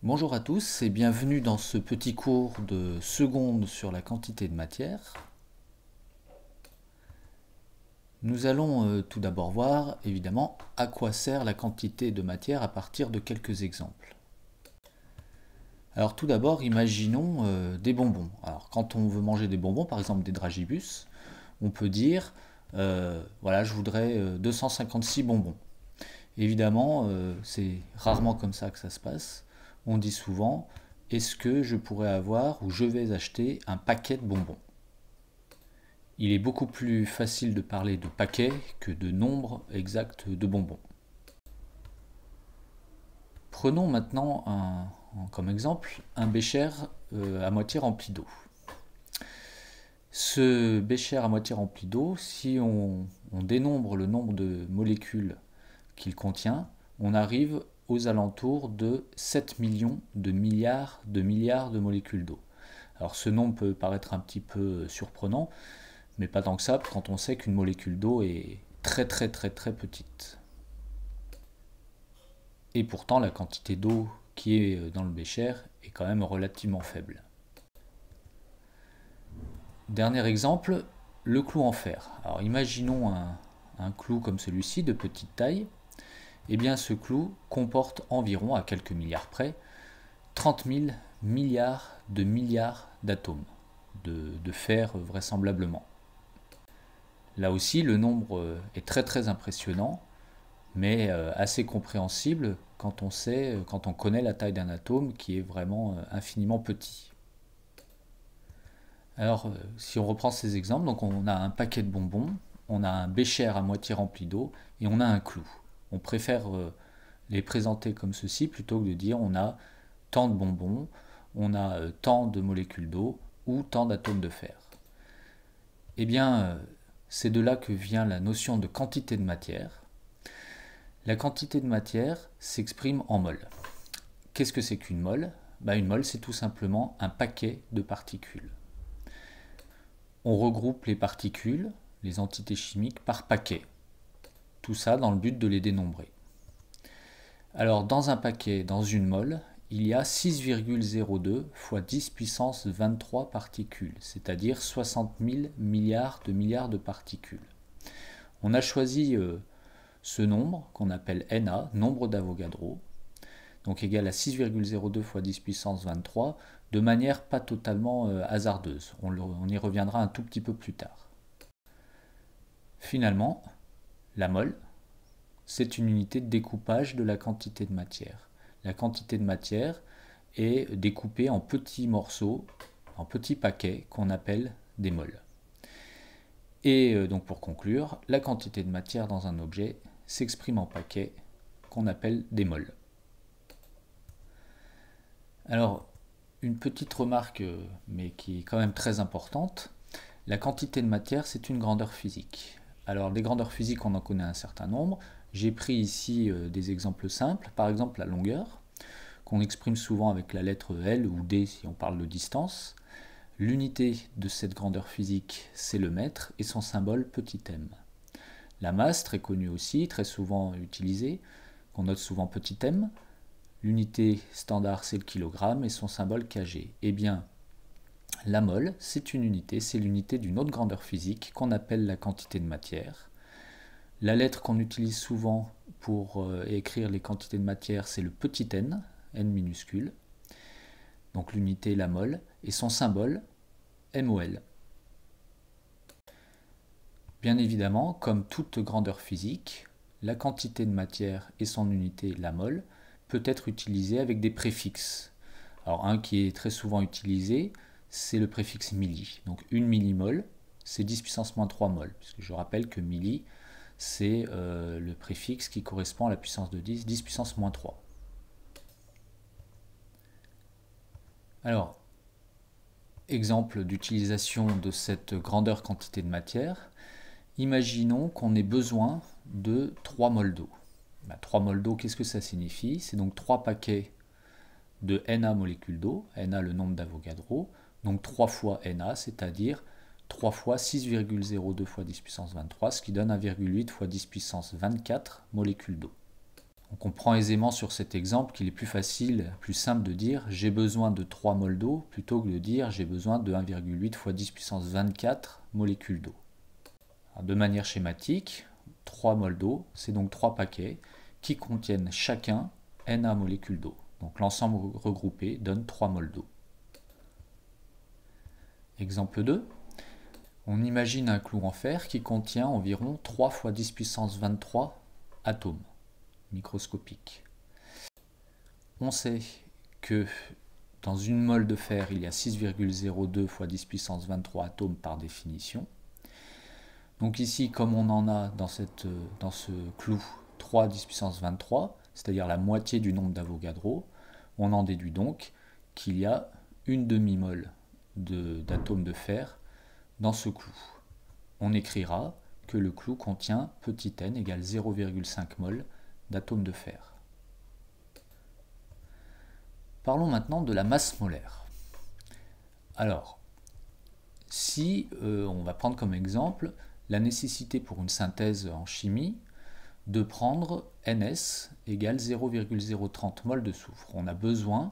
Bonjour à tous et bienvenue dans ce petit cours de seconde sur la quantité de matière. Nous allons tout d'abord voir évidemment à quoi sert la quantité de matière à partir de quelques exemples. Alors tout d'abord imaginons des bonbons. Alors quand on veut manger des bonbons, par exemple des dragibus, on peut dire voilà, je voudrais 256 bonbons. Évidemment, c'est rarement comme ça que ça se passe. On dit souvent, est-ce que je pourrais avoir ou je vais acheter un paquet de bonbons? Il est beaucoup plus facile de parler de paquet que de nombre exact de bonbons. Prenons maintenant comme exemple un bécher à moitié rempli d'eau. Ce bécher à moitié rempli d'eau, si on dénombre le nombre de molécules qu'il contient, on arrive aux alentours de 7 millions de milliards de molécules d'eau. Alors ce nombre peut paraître un petit peu surprenant, mais pas tant que ça quand on sait qu'une molécule d'eau est très petite. Et pourtant la quantité d'eau qui est dans le bécher est quand même relativement faible. Dernier exemple, le clou en fer. Alors imaginons un clou comme celui-ci de petite taille. Eh bien ce clou comporte environ, à quelques milliards près, 30 000 milliards d'atomes, de fer vraisemblablement. Là aussi, le nombre est très impressionnant, mais assez compréhensible quand on connaît la taille d'un atome qui est vraiment infiniment petit. Alors, si on reprend ces exemples, donc on a un paquet de bonbons, on a un bécher à moitié rempli d'eau et on a un clou. On préfère les présenter comme ceci plutôt que de dire on a tant de bonbons, on a tant de molécules d'eau ou tant d'atomes de fer. Eh bien, c'est de là que vient la notion de quantité de matière. La quantité de matière s'exprime en mol. Qu'est-ce que c'est qu'une mole? Une mole, c'est tout simplement un paquet de particules. On regroupe les particules, les entités chimiques, par paquets. Tout ça dans le but de les dénombrer. Alors, dans un paquet, dans une mole, il y a 6,02 fois 10 puissance 23 particules, c'est-à-dire 60 000 milliards de particules. On a choisi ce nombre qu'on appelle Na, nombre d'Avogadro, donc égal à 6,02 fois 10 puissance 23, de manière pas totalement hasardeuse. On y reviendra un tout petit peu plus tard. Finalement, la mole, c'est une unité de découpage de la quantité de matière. La quantité de matière est découpée en petits morceaux, en petits paquets qu'on appelle des moles. Et donc pour conclure, la quantité de matière dans un objet s'exprime en paquets qu'on appelle des moles. Alors, une petite remarque, mais qui est quand même très importante, la quantité de matière, c'est une grandeur physique. Alors, les grandeurs physiques, on en connaît un certain nombre. J'ai pris ici des exemples simples, par exemple la longueur, qu'on exprime souvent avec la lettre L ou D si on parle de distance. L'unité de cette grandeur physique, c'est le mètre et son symbole petit m. La masse, très connue aussi, très souvent utilisée, qu'on note souvent petit m. L'unité standard, c'est le kilogramme et son symbole kg. Eh bien, la mole, c'est une unité, c'est l'unité d'une autre grandeur physique qu'on appelle la quantité de matière. La lettre qu'on utilise souvent pour écrire les quantités de matière, c'est le petit n, n minuscule. Donc l'unité, la mole, et son symbole, MOL. Bien évidemment, comme toute grandeur physique, la quantité de matière et son unité, la mole, peut être utilisée avec des préfixes. Alors un qui est très souvent utilisé, c'est le préfixe milli. Donc une millimole, c'est 10 puissance moins 3 mol, puisque je rappelle que milli, c'est le préfixe qui correspond à la puissance de 10, 10 puissance moins 3. Alors, exemple d'utilisation de cette grandeur quantité de matière, imaginons qu'on ait besoin de 3 moles d'eau. 3 moles d'eau, qu'est-ce que ça signifie? C'est donc 3 paquets de Na molécules d'eau, Na le nombre d'Avogadro, donc 3 fois Na, c'est-à-dire 3 fois 6,02 fois 10 puissance 23, ce qui donne 1,8 fois 10 puissance 24 molécules d'eau. On comprend aisément sur cet exemple qu'il est plus facile, plus simple de dire j'ai besoin de 3 moles d'eau plutôt que de dire j'ai besoin de 1,8 fois 10 puissance 24 molécules d'eau. De manière schématique, 3 moles d'eau, c'est donc 3 paquets qui contiennent chacun Na molécules d'eau. Donc l'ensemble regroupé donne 3 moles d'eau. Exemple 2. On imagine un clou en fer qui contient environ 3 fois 10 puissance 23 atomes microscopiques. On sait que dans une mole de fer, il y a 6,02 fois 10 puissance 23 atomes par définition. Donc ici, comme on en a dans ce clou 3 10 puissance 23, c'est-à-dire la moitié du nombre d'Avogadro, on en déduit donc qu'il y a une demi-mole d'atomes de fer dans ce clou. On écrira que le clou contient petit n égale 0,5 mol d'atomes de fer. Parlons maintenant de la masse molaire. Alors, si on va prendre comme exemple la nécessité pour une synthèse en chimie de prendre NS égale 0,030 mol de soufre. On a besoin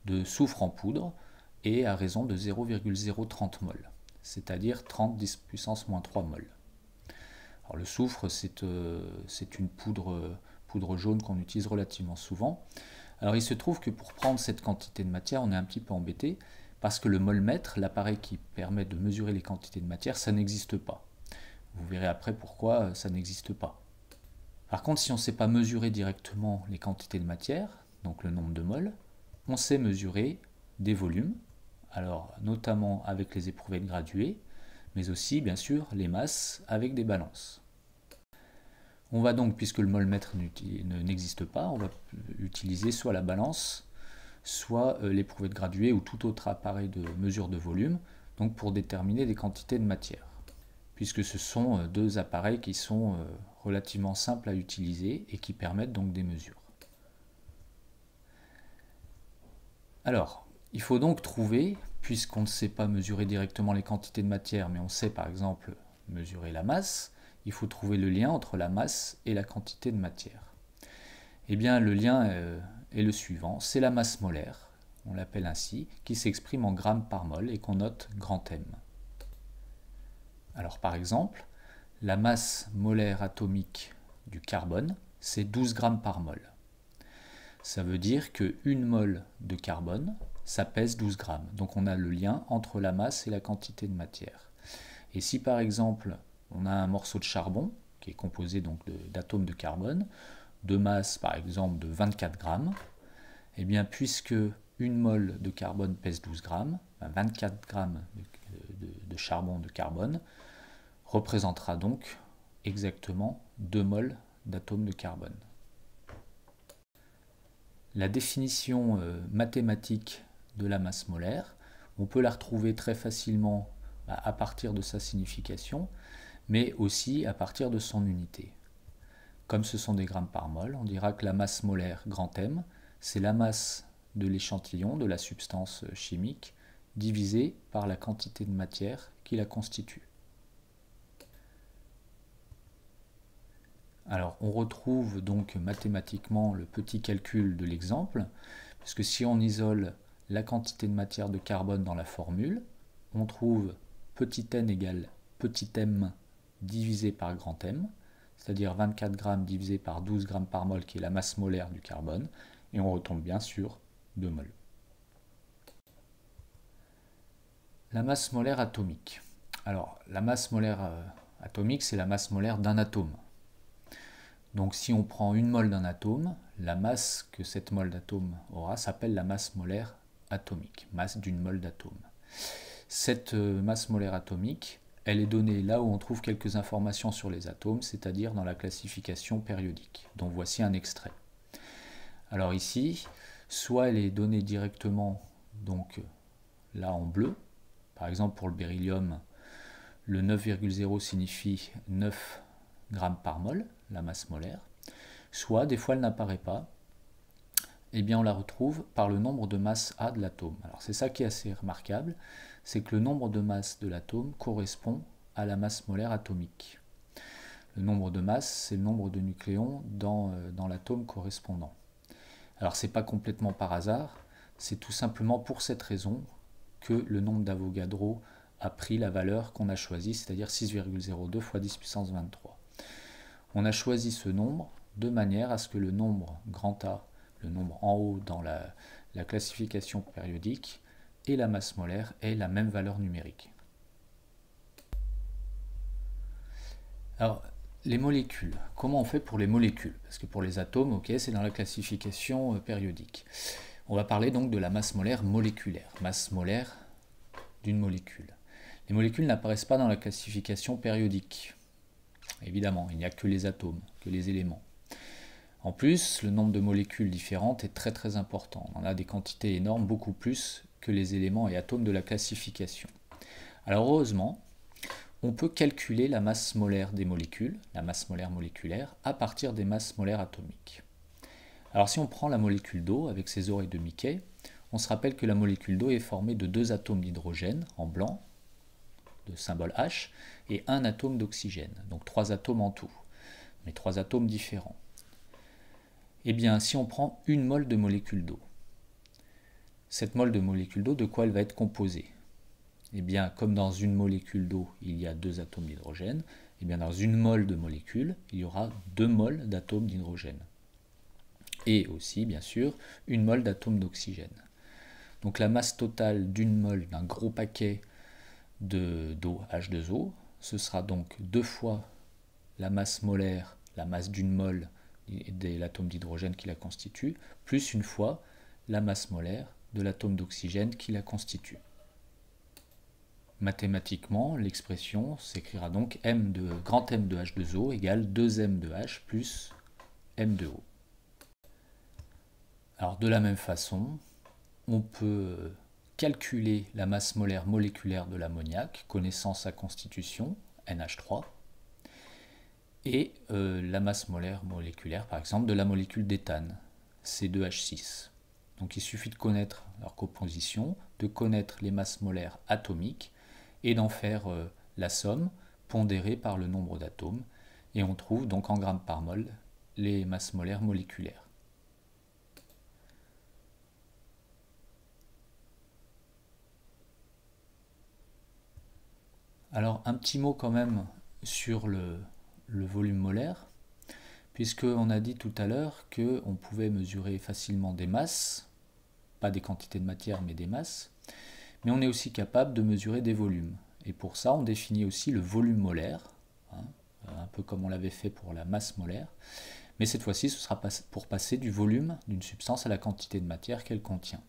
de soufre en poudre et à raison de 0,030 mol, c'est-à-dire 30 10 puissance moins 3 mol. Alors le soufre, c'est une poudre jaune qu'on utilise relativement souvent. Alors il se trouve que pour prendre cette quantité de matière, on est un petit peu embêté parce que le molmètre, l'appareil qui permet de mesurer les quantités de matière, ça n'existe pas. Vous verrez après pourquoi ça n'existe pas. Par contre, si on ne sait pas mesurer directement les quantités de matière, donc le nombre de moles, on sait mesurer des volumes, alors notamment avec les éprouvettes graduées, mais aussi bien sûr les masses avec des balances. On va donc, puisque le molmètre n'existe pas, on va utiliser soit la balance, soit l'éprouvette graduée ou tout autre appareil de mesure de volume, donc pour déterminer des quantités de matière, puisque ce sont deux appareils qui sont relativement simples à utiliser et qui permettent donc des mesures. Alors, il faut donc trouver, puisqu'on ne sait pas mesurer directement les quantités de matière, mais on sait par exemple mesurer la masse, il faut trouver le lien entre la masse et la quantité de matière. Eh bien, le lien est le suivant, c'est la masse molaire, on l'appelle ainsi, qui s'exprime en grammes par mol et qu'on note grand M. Alors par exemple, la masse molaire atomique du carbone, c'est 12 grammes par mol. Ça veut dire que 1 mol de carbone, ça pèse 12 grammes. Donc on a le lien entre la masse et la quantité de matière. Et si par exemple, on a un morceau de charbon, qui est composé donc d'atomes de carbone, de masse par exemple de 24 grammes, eh bien puisque 1 mol de carbone pèse 12 grammes, 24 grammes de charbon de carbone représentera donc exactement 2 mols d'atomes de carbone. La définition mathématique de la masse molaire, on peut la retrouver très facilement à partir de sa signification, mais aussi à partir de son unité. Comme ce sont des grammes par mol, on dira que la masse molaire, grand M, c'est la masse de l'échantillon, de la substance chimique, divisée par la quantité de matière qui la constitue. Alors, on retrouve donc mathématiquement le petit calcul de l'exemple, puisque si on isole la quantité de matière de carbone dans la formule, on trouve petit n égale petit m divisé par grand M, c'est-à-dire 24 grammes divisé par 12 grammes par mol, qui est la masse molaire du carbone, et on retombe bien sur 2 mols. La masse molaire atomique. Alors, la masse molaire atomique, c'est la masse molaire d'un atome. Donc si on prend 1 mol d'un atome, la masse que cette mol d'atome aura s'appelle la masse molaire atomique, masse d'une mol d'atome. Cette masse molaire atomique, elle est donnée là où on trouve quelques informations sur les atomes, c'est-à-dire dans la classification périodique, dont voici un extrait. Alors ici, soit elle est donnée directement, donc là en bleu, par exemple pour le beryllium, le 9,0 signifie 9 grammes par mol, la masse molaire, soit des fois elle n'apparaît pas, et bien on la retrouve par le nombre de masses A de l'atome. Alors c'est ça qui est assez remarquable, c'est que le nombre de masses de l'atome correspond à la masse molaire atomique. Le nombre de masses, c'est le nombre de nucléons dans l'atome correspondant. Alors c'est pas complètement par hasard, c'est tout simplement pour cette raison que le nombre d'Avogadro a pris la valeur qu'on a choisie, c'est-à-dire 6,02 fois 10 puissance 23. On a choisi ce nombre de manière à ce que le nombre grand A, le nombre en haut dans la classification périodique, et la masse molaire aient la même valeur numérique. Alors, les molécules, comment on fait pour les molécules? Parce que pour les atomes, ok, c'est dans la classification périodique. On va parler donc de la masse molaire moléculaire, masse molaire d'une molécule. Les molécules n'apparaissent pas dans la classification périodique. Évidemment, il n'y a que les atomes, que les éléments. En plus, le nombre de molécules différentes est très très important. On a des quantités énormes, beaucoup plus que les éléments et atomes de la classification. Alors heureusement, on peut calculer la masse molaire des molécules, la masse molaire moléculaire, à partir des masses molaires atomiques. Alors si on prend la molécule d'eau avec ses oreilles de Mickey, on se rappelle que la molécule d'eau est formée de 2 atomes d'hydrogène en blanc, de symbole H, et un atome d'oxygène, donc 3 atomes en tout, mais 3 atomes différents. Eh bien, si on prend une mole de molécule d'eau, cette mole de molécule d'eau, de quoi elle va être composée? Eh bien, comme dans une molécule d'eau, il y a 2 atomes d'hydrogène, eh bien dans une mole de molécule, il y aura 2 moles d'atomes d'hydrogène. Et aussi, bien sûr, une mole d'atomes d'oxygène. Donc la masse totale d'une mole d'un gros paquet d'eau H2O, ce sera donc 2 fois la masse molaire, la masse d'une mole de l'atome d'hydrogène qui la constitue, plus une fois la masse molaire de l'atome d'oxygène qui la constitue. Mathématiquement, l'expression s'écrira donc grand M de H2O égale 2M de H plus M de O. Alors de la même façon, on peut calculer la masse molaire moléculaire de l'ammoniac, connaissant sa constitution, NH3, et la masse molaire moléculaire, par exemple, de la molécule d'éthane, C2H6. Donc il suffit de connaître leur composition, de connaître les masses molaires atomiques, et d'en faire la somme pondérée par le nombre d'atomes, et on trouve donc en grammes par mol les masses molaires moléculaires. Alors un petit mot quand même sur le volume molaire, puisqu'on a dit tout à l'heure qu'on pouvait mesurer facilement des masses, pas des quantités de matière mais des masses, mais on est aussi capable de mesurer des volumes. Et pour ça, on définit aussi le volume molaire, un peu comme on l'avait fait pour la masse molaire, mais cette fois-ci, ce sera pour passer du volume d'une substance à la quantité de matière qu'elle contient.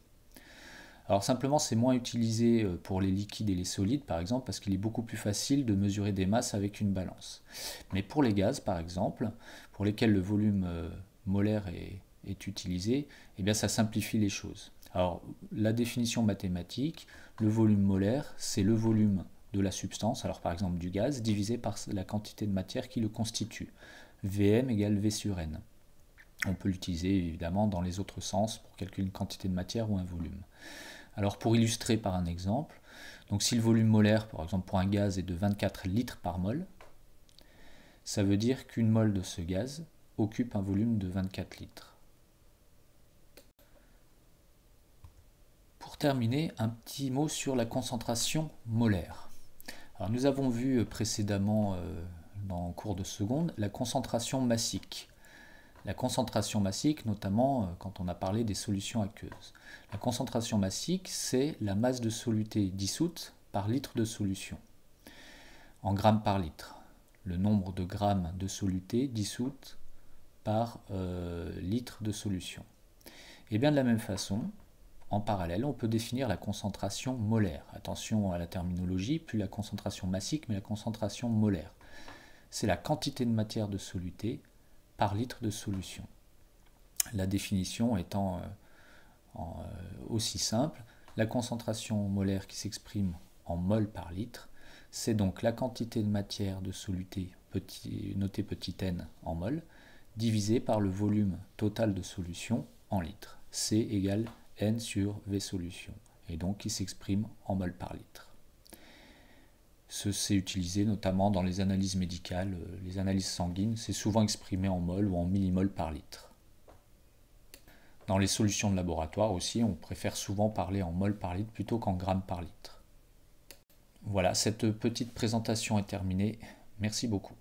Alors simplement, c'est moins utilisé pour les liquides et les solides, par exemple, parce qu'il est beaucoup plus facile de mesurer des masses avec une balance. Mais pour les gaz, par exemple, pour lesquels le volume molaire est utilisé, eh bien ça simplifie les choses. Alors, la définition mathématique, le volume molaire, c'est le volume de la substance, alors par exemple du gaz, divisé par la quantité de matière qui le constitue. Vm égale V sur N. On peut l'utiliser évidemment dans les autres sens pour calculer une quantité de matière ou un volume. Alors pour illustrer par un exemple, donc si le volume molaire, par exemple pour un gaz, est de 24 litres par mol, ça veut dire qu'une mole de ce gaz occupe un volume de 24 litres. Pour terminer, un petit mot sur la concentration molaire. Alors nous avons vu précédemment dans le cours de seconde la concentration massique. La concentration massique, notamment quand on a parlé des solutions aqueuses. La concentration massique, c'est la masse de soluté dissoute par litre de solution, en grammes par litre. Le nombre de grammes de soluté dissoute par litre de solution. Et bien de la même façon, en parallèle, on peut définir la concentration molaire. Attention à la terminologie, plus la concentration massique, mais la concentration molaire. C'est la quantité de matière de soluté par litre de solution. La définition étant aussi simple, la concentration molaire qui s'exprime en mol par litre, c'est donc la quantité de matière de soluté, notée petit n en mol, divisée par le volume total de solution en litres. C égale N sur V solution, et donc qui s'exprime en mol par litre. C'est utilisé notamment dans les analyses médicales, les analyses sanguines. C'est souvent exprimé en mol ou en millimoles par litre. Dans les solutions de laboratoire aussi, on préfère souvent parler en mol par litre plutôt qu'en grammes par litre. Voilà, cette petite présentation est terminée. Merci beaucoup.